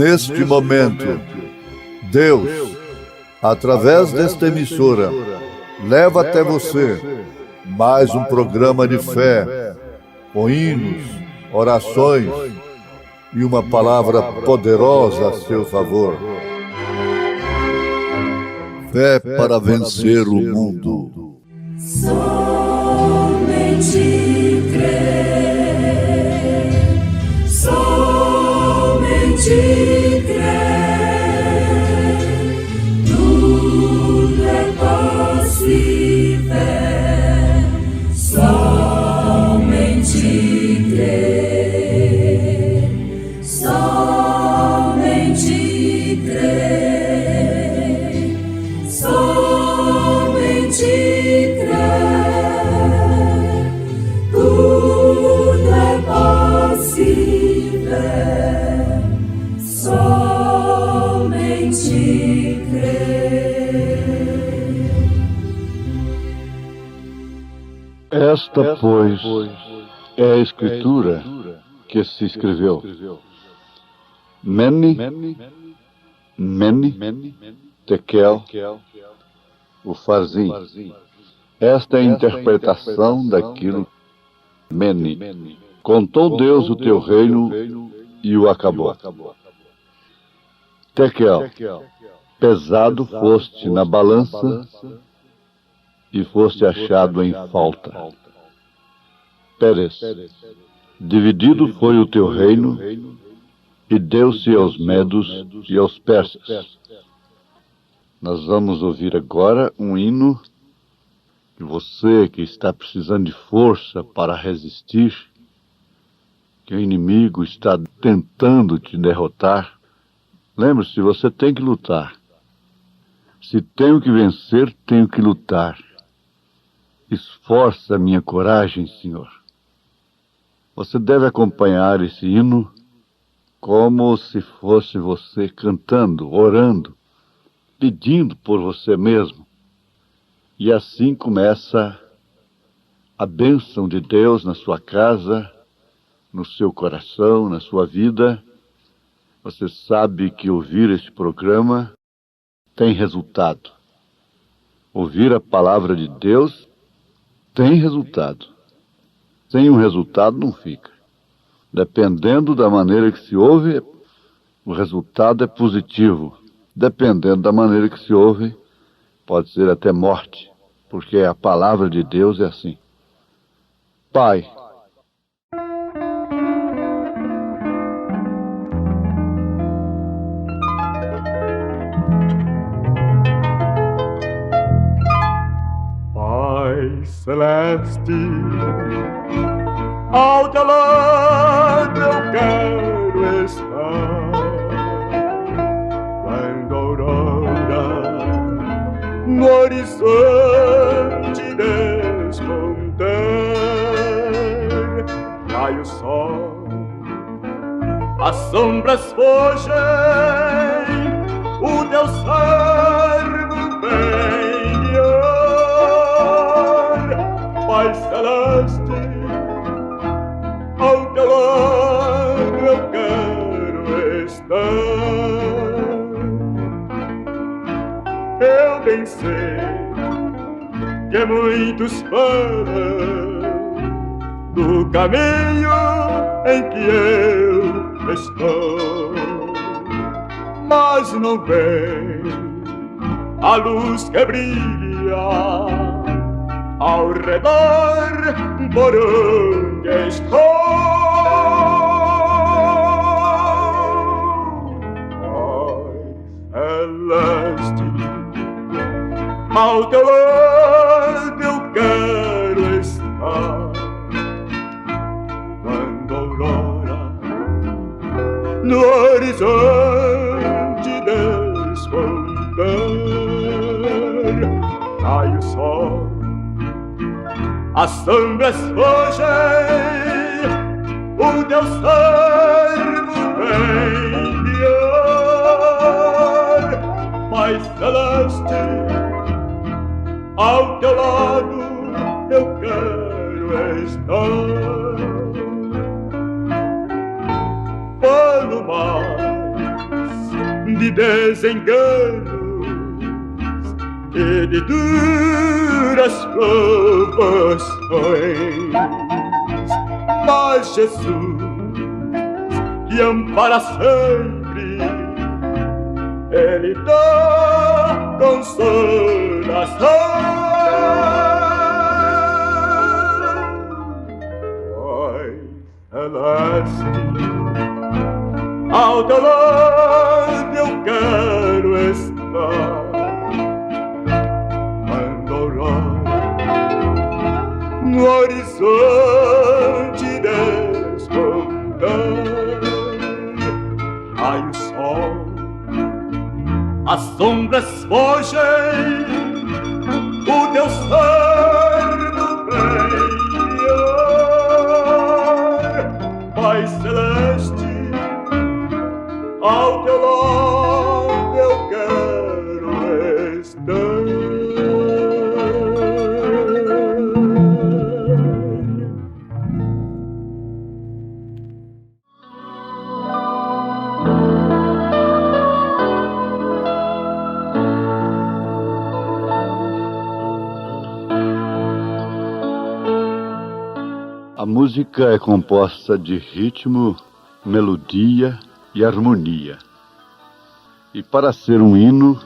Neste momento, Deus, através desta emissora, leva até você mais um programa de fé, com hinos, orações e uma palavra poderosa a seu favor. Fé para vencer o mundo. Somente crer, somente crer, tudo é possível, somente crer, somente crer, somente crer, tudo é possível, somente crer. Esta, pois, é a escritura que se escreveu. Mene, Tekel, Ufarsin. Esta é a interpretação daquilo. Mene. Contou Deus o teu reino e o acabou. Tekel. Pesado foste na balança e foste achado em falta. Pérez. Dividido foi o teu reino e deu-se aos medos e aos persas. Nós vamos ouvir agora um hino que você que está precisando de força para resistir, que o inimigo está tentando te derrotar. Lembre-se, você tem que lutar. Se tenho que vencer, tenho que lutar. Esforça a minha coragem, Senhor. Você deve acompanhar esse hino como se fosse você cantando, orando, pedindo por você mesmo. E assim começa a bênção de Deus na sua casa, no seu coração, na sua vida. Você sabe que ouvir este programa tem resultado. Ouvir a palavra de Deus tem resultado. Sem um resultado não fica. Dependendo da maneira que se ouve, o resultado é positivo. Dependendo da maneira que se ouve, pode ser até morte, porque a palavra de Deus é assim. Pai, Pai Celeste, ao teu lado eu quero estar, quando a aurora no horizonte despontar, cai o sol, as sombras fogem, o teu servo vem guiar, Pai Celeste, ao teu lado eu quero estar. Eu bem sei que muitos falam do caminho em que eu estou, mas não vem a luz que brilha ao redor por onde estou. Pai Celeste, ao teu lado eu quero estar, quando a aurora no horizonte despontar, cai o sol, as sombras fogem, o teu servo vem guiar, Pai Celeste, ao teu lado eu quero estar. Pelo mar de desenganos e de duras provações. Mas Jesus, que ampara sempre, Ele dá consolação. Pai celeste, ao teu lado eu quero estar. Quando aurora no horizonte despontar, ai o sol, as sombras fogem, o teu cerno brilhar. Pai celeste, ao teu lado eu quero estar. A música é composta de ritmo, melodia e harmonia. E para ser um hino,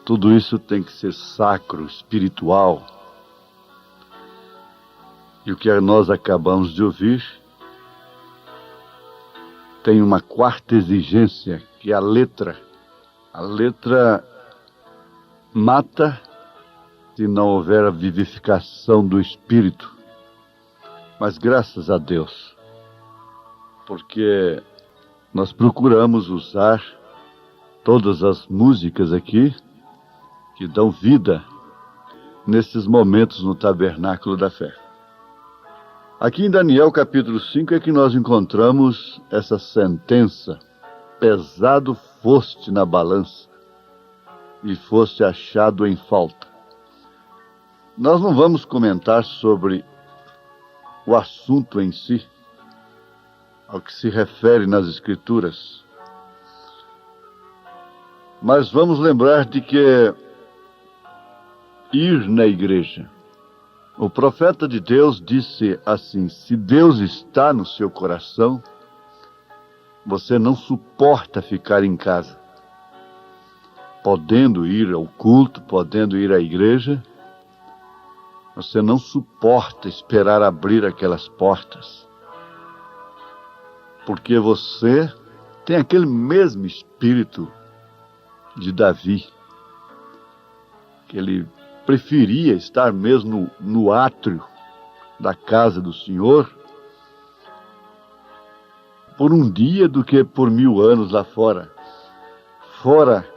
tudo isso tem que ser sacro, espiritual. E o que nós acabamos de ouvir tem uma quarta exigência, que é a letra. A letra mata se não houver a vivificação do espírito. Mas graças a Deus, porque nós procuramos usar todas as músicas aqui que dão vida nesses momentos no tabernáculo da fé. Aqui em Daniel capítulo 5 é que nós encontramos essa sentença: pesado foste na balança e foste achado em falta. Nós não vamos comentar sobre o assunto em si, ao que se refere nas Escrituras. Mas vamos lembrar de que ir na igreja. O profeta de Deus disse assim: se Deus está no seu coração, você não suporta ficar em casa. Podendo ir ao culto, podendo ir à igreja, você não suporta esperar abrir aquelas portas. Porque você tem aquele mesmo espírito de Davi, que ele preferia estar mesmo no átrio da casa do Senhor por um dia do que por 1000 anos lá fora. Fora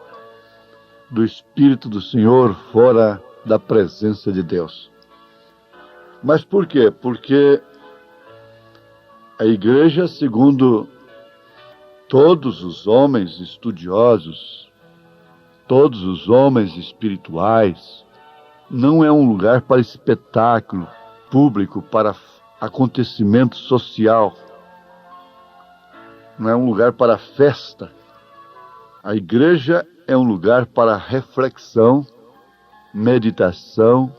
do Espírito do Senhor, fora da presença de Deus. Mas por quê? Porque a igreja, segundo todos os homens estudiosos, todos os homens espirituais, não é um lugar para espetáculo público, para acontecimento social. Não é um lugar para festa. A igreja é um lugar para reflexão, meditação,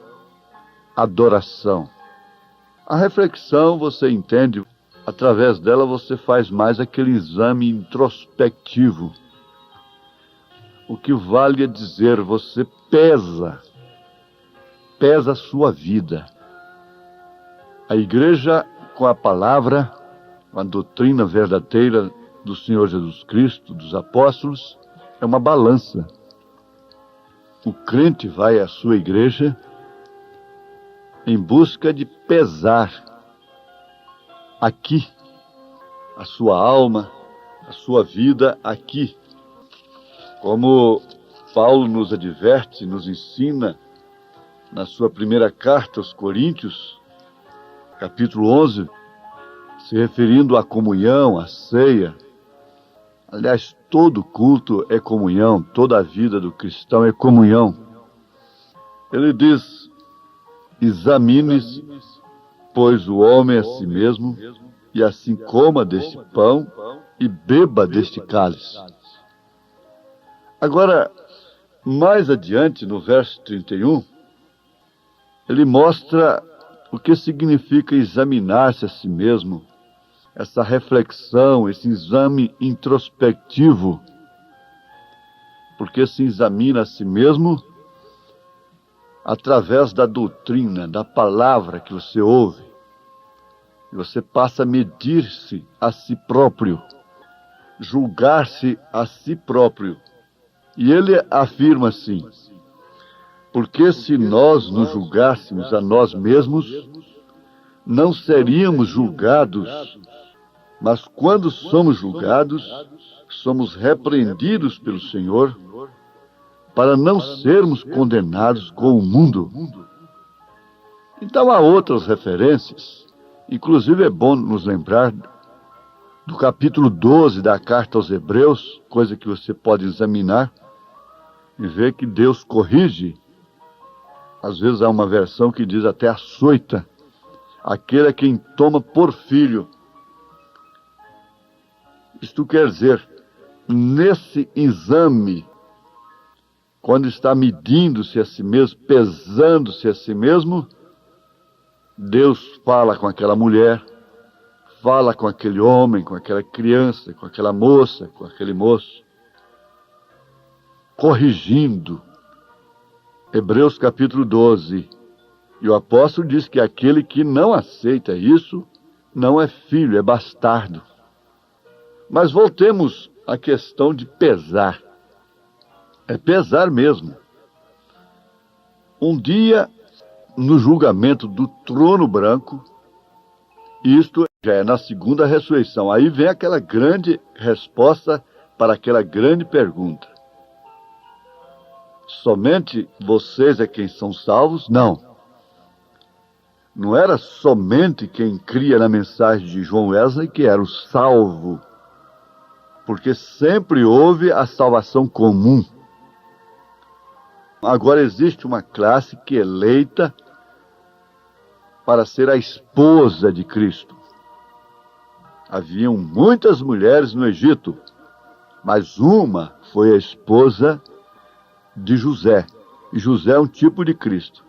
adoração. A reflexão, você entende, através dela você faz mais aquele exame introspectivo. O que vale é dizer, você pesa a sua vida. A igreja, com a palavra, com a doutrina verdadeira do Senhor Jesus Cristo, dos apóstolos, é uma balança. O crente vai à sua igreja em busca de pesar aqui a sua alma, a sua vida aqui. Como Paulo nos adverte, nos ensina na sua primeira carta aos Coríntios, capítulo 11, se referindo à comunhão, à ceia. Aliás, todo culto é comunhão, toda a vida do cristão é comunhão. Ele diz: examine-se, pois, o homem a si mesmo, e assim coma deste pão e beba deste cálice. Agora, mais adiante, no verso 31, ele mostra o que significa examinar-se a si mesmo, essa reflexão, esse exame introspectivo. Porque se examina a si mesmo através da doutrina, da palavra que você ouve. E você passa a medir-se a si próprio, julgar-se a si próprio. E ele afirma assim: porque se nós nos julgássemos a nós mesmos, não seríamos julgados, mas quando somos julgados, somos repreendidos pelo Senhor, para não sermos condenados com o mundo. Então há outras referências, inclusive é bom nos lembrar do capítulo 12 da carta aos Hebreus, coisa que você pode examinar e ver que Deus corrige. Às vezes há uma versão que diz até açoita aquele a quem toma por filho. Isto quer dizer, nesse exame, quando está medindo-se a si mesmo, pesando-se a si mesmo, Deus fala com aquela mulher, fala com aquele homem, com aquela criança, com aquela moça, com aquele moço, corrigindo. Hebreus capítulo 12. E o apóstolo diz que aquele que não aceita isso, não é filho, é bastardo. Mas voltemos à questão de pesar. É pesar mesmo. Um dia, no julgamento do trono branco, isto já é na segunda ressurreição, aí vem aquela grande resposta para aquela grande pergunta. Somente vocês é quem são salvos? Não. Não era somente quem cria na mensagem de João Wesley que era o salvo. Porque sempre houve a salvação comum. Agora existe uma classe que é eleita para ser a esposa de Cristo. Haviam muitas mulheres no Egito, mas uma foi a esposa de José. E José é um tipo de Cristo.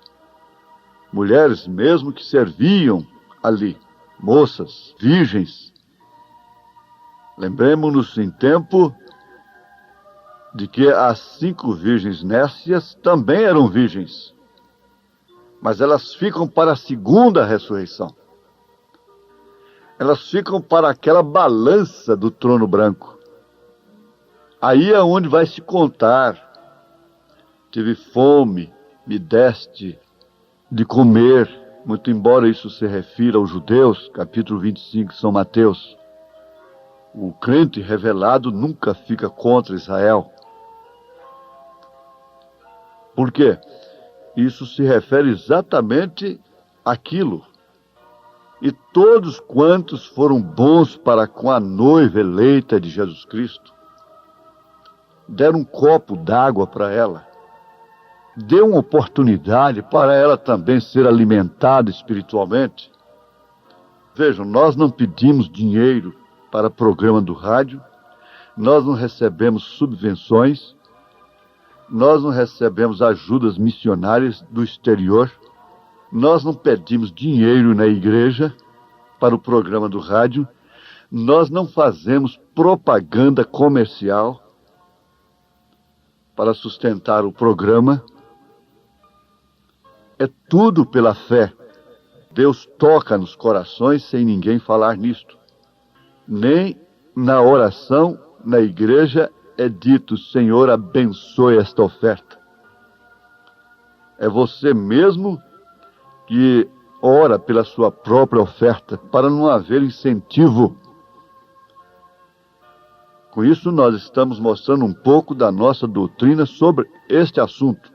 Mulheres mesmo que serviam ali, moças, virgens. Lembremos-nos em tempo de que as 5 virgens nécias também eram virgens, mas elas ficam para a segunda ressurreição. Elas ficam para aquela balança do trono branco. Aí é onde vai se contar: tive fome, me deste de comer, muito embora isso se refira aos judeus, capítulo 25 de São Mateus. O crente revelado nunca fica contra Israel. Por quê? Isso se refere exatamente àquilo. E todos quantos foram bons para com a noiva eleita de Jesus Cristo, deram um copo d'água para ela, deu uma oportunidade para ela também ser alimentada espiritualmente. Vejam, nós não pedimos dinheiro para programa do rádio, nós não recebemos subvenções, nós não recebemos ajudas missionárias do exterior, nós não pedimos dinheiro na igreja para o programa do rádio, nós não fazemos propaganda comercial para sustentar o programa. É tudo pela fé. Deus toca nos corações sem ninguém falar nisto. Nem na oração, na igreja, é dito: Senhor, abençoe esta oferta. É você mesmo que ora pela sua própria oferta, para não haver incentivo. Com isso, nós estamos mostrando um pouco da nossa doutrina sobre este assunto,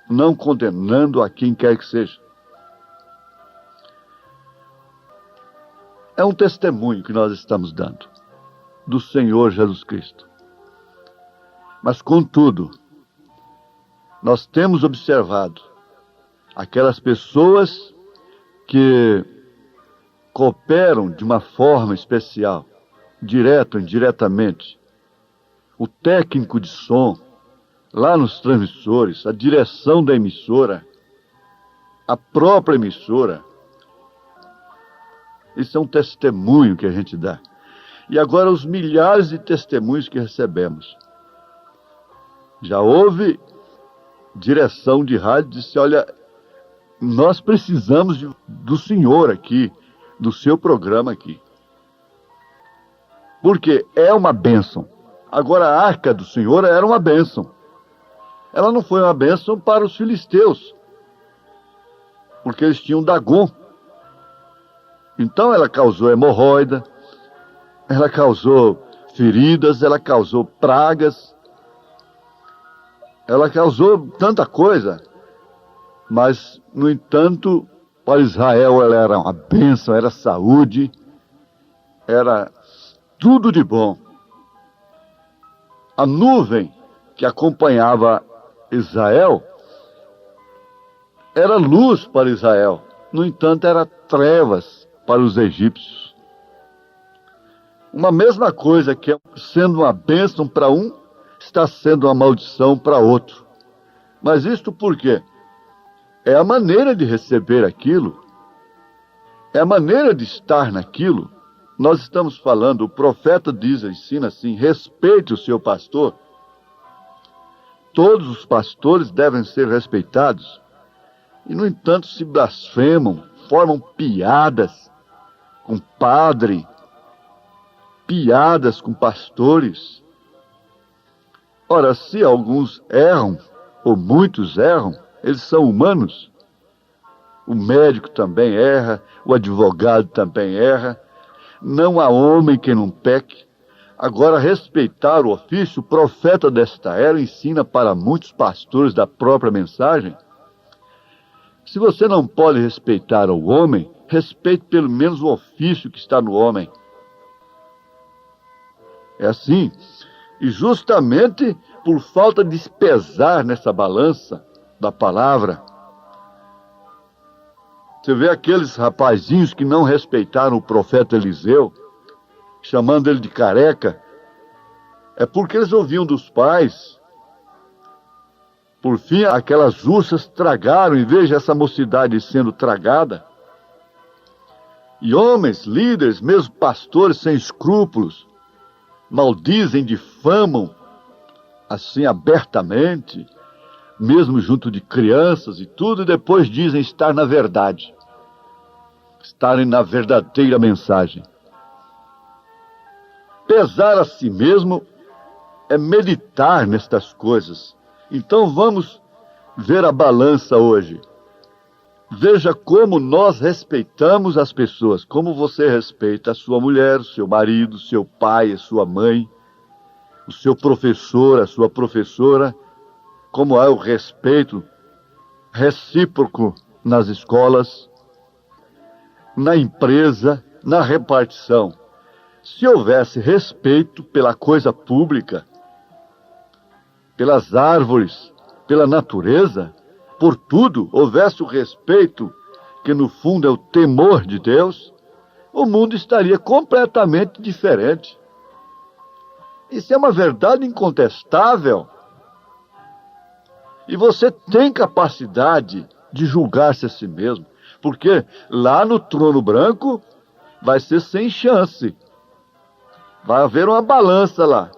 não condenando a quem quer que seja. É um testemunho que nós estamos dando do Senhor Jesus Cristo. Mas, contudo, nós temos observado aquelas pessoas que cooperam de uma forma especial, direto ou indiretamente. O técnico de som, lá nos transmissores, a direção da emissora, a própria emissora. Isso é um testemunho que a gente dá. E agora os milhares de testemunhos que recebemos. Já houve direção de rádio que disse, olha, nós precisamos do senhor aqui, do seu programa aqui. Porque é uma bênção. Agora a arca do Senhor era uma bênção. Ela não foi uma bênção para os filisteus, porque eles tinham Dagon. Então ela causou hemorroida, ela causou feridas, ela causou pragas, ela causou tanta coisa. Mas, no entanto, para Israel ela era uma bênção, era saúde, era tudo de bom. A nuvem que acompanhava Israel era luz para Israel. No entanto, era trevas para os egípcios. Uma mesma coisa que sendo uma bênção para um, está sendo uma maldição para outro. Mas isto por quê? É a maneira de receber aquilo, é a maneira de estar naquilo. Nós estamos falando, o profeta ensina assim, respeite o seu pastor. Todos os pastores devem ser respeitados. E, no entanto, se blasfemam, formam piadas com padre, piadas com pastores. Ora, se alguns erram, ou muitos erram, eles são humanos. O médico também erra, o advogado também erra. Não há homem que não peque. Agora, respeitar o ofício, o profeta desta era ensina para muitos pastores da própria mensagem. Se você não pode respeitar o homem, respeite pelo menos o ofício que está no homem. É assim. E justamente por falta de pesar nessa balança da palavra, você vê aqueles rapazinhos que não respeitaram o profeta Eliseu, chamando ele de careca, é porque eles ouviam dos pais. Por fim, aquelas ursas tragaram, e veja essa mocidade sendo tragada. E homens, líderes, mesmo pastores sem escrúpulos, maldizem, difamam, assim abertamente, mesmo junto de crianças e tudo, e depois dizem estar na verdade, estarem na verdadeira mensagem. Pesar a si mesmo é meditar nestas coisas. Então vamos ver a balança hoje. Veja como nós respeitamos as pessoas, como você respeita a sua mulher, o seu marido, o seu pai, a sua mãe, o seu professor, a sua professora, como é o respeito recíproco nas escolas, na empresa, na repartição. Se houvesse respeito pela coisa pública, pelas árvores, pela natureza, por tudo, houvesse o respeito, que no fundo é o temor de Deus, o mundo estaria completamente diferente. Isso é uma verdade incontestável. E você tem capacidade de julgar-se a si mesmo, porque lá no trono branco vai ser sem chance. Vai haver uma balança lá.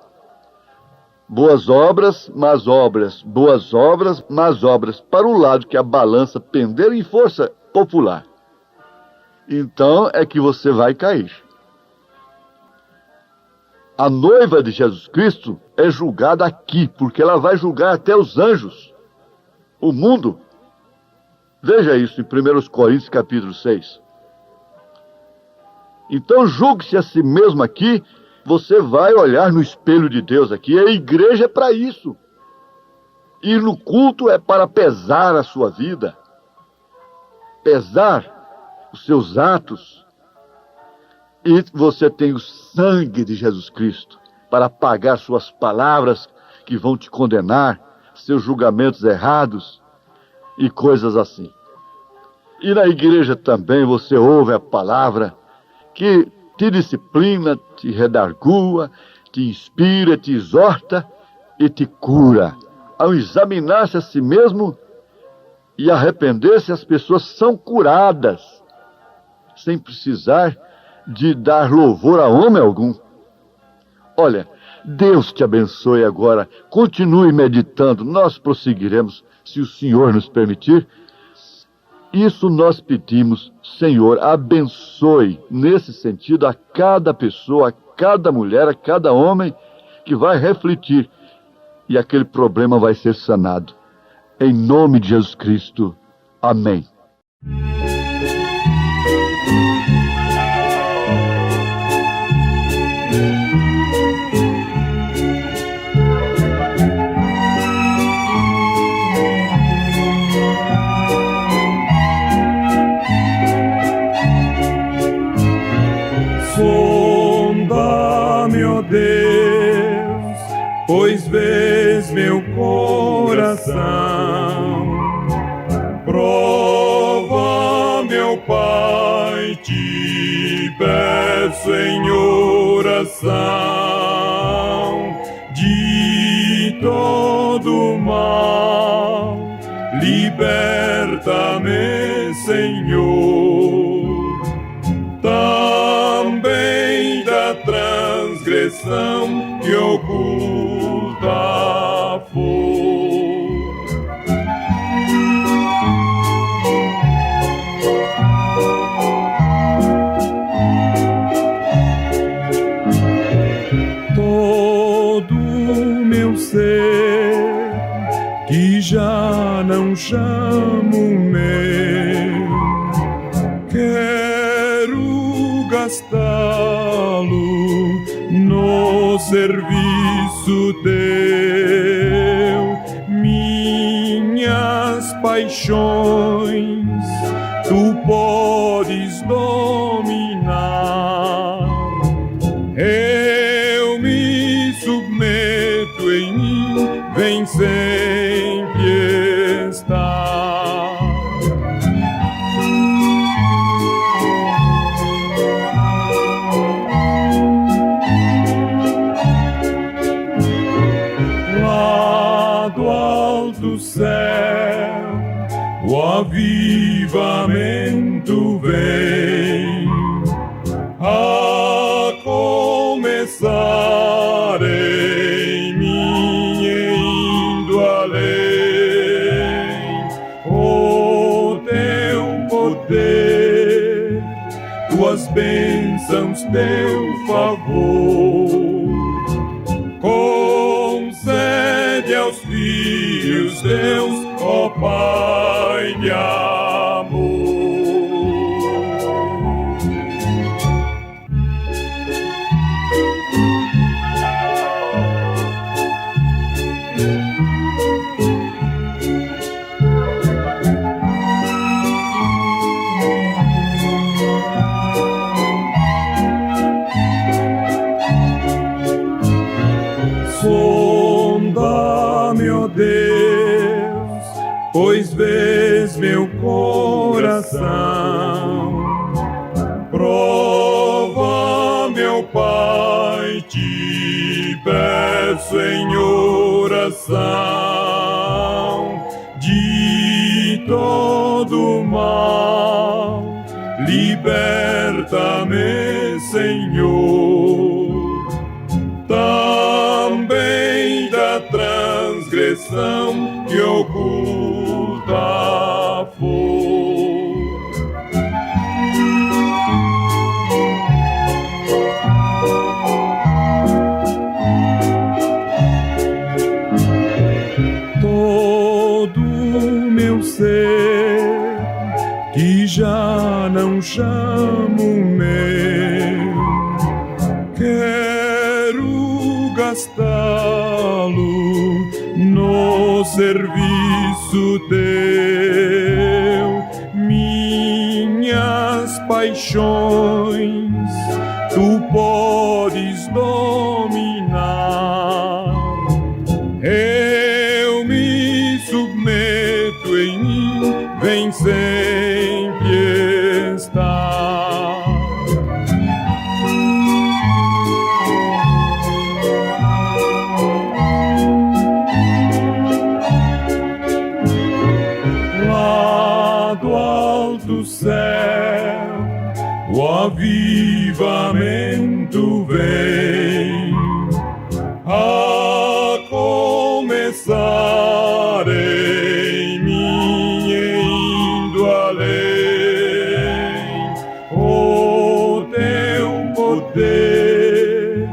Boas obras, más obras. Boas obras, más obras. Para o lado que a balança pender em força popular. Então é que você vai cair. A noiva de Jesus Cristo é julgada aqui, porque ela vai julgar até os anjos. O mundo. Veja isso em 1 Coríntios capítulo 6. Então julgue-se a si mesmo aqui. Você vai olhar no espelho de Deus aqui. A igreja é para isso. Ir no culto é para pesar a sua vida. Pesar os seus atos. E você tem o sangue de Jesus Cristo para pagar suas palavras que vão te condenar, seus julgamentos errados e coisas assim. E na igreja também você ouve a palavra que te disciplina, te redargua, te inspira, te exorta e te cura ao examinar-se a si mesmo e arrepender-se, as pessoas são curadas, sem precisar de dar louvor a homem algum. Olha, Deus te abençoe agora. Continue meditando. Nós prosseguiremos, se o Senhor nos permitir. Isso nós pedimos, Senhor, abençoe nesse sentido a cada pessoa, a cada mulher, a cada homem que vai refletir e aquele problema vai ser sanado. Em nome de Jesus Cristo. Amém. Sonda-me, ó Deus, pois vês meu coração. Prova, meu Pai, te peço em oração. De todo mal, liberta-me, Senhor. Também da transgressão que oculta for. Todo meu ser que já não chamo meu, quero gastá-lo no serviço teu. Minhas paixões tu podes dominar. Eu me submeto em mim, vem sempre estar. Lá do alto céu, o avivamento vem, a começar em mim e indo além. O teu poder, tuas bênçãos, teu favor, concede aos filhos teus, ó Pai de amor. Sonda-me, ó Deus, pois vês meu coração. Prova, meu Pai, te peço em oração. De todo mal, liberta-me, Senhor. Também da transgressão que oculta for. Todo meu ser que já não chamo meu, quero gastá-lo no serviço teu. Minhas paixões tu podes dominar. Eu me submeto em mim, vem sempre estar. do céu, o avivamento vem, a começar em mim e indo além. O teu poder,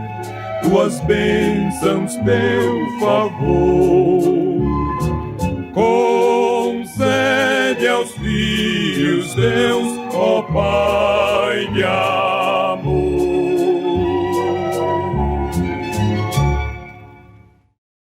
tuas bênçãos, teu favor, concede aos filhos teus, ó Pai de amor.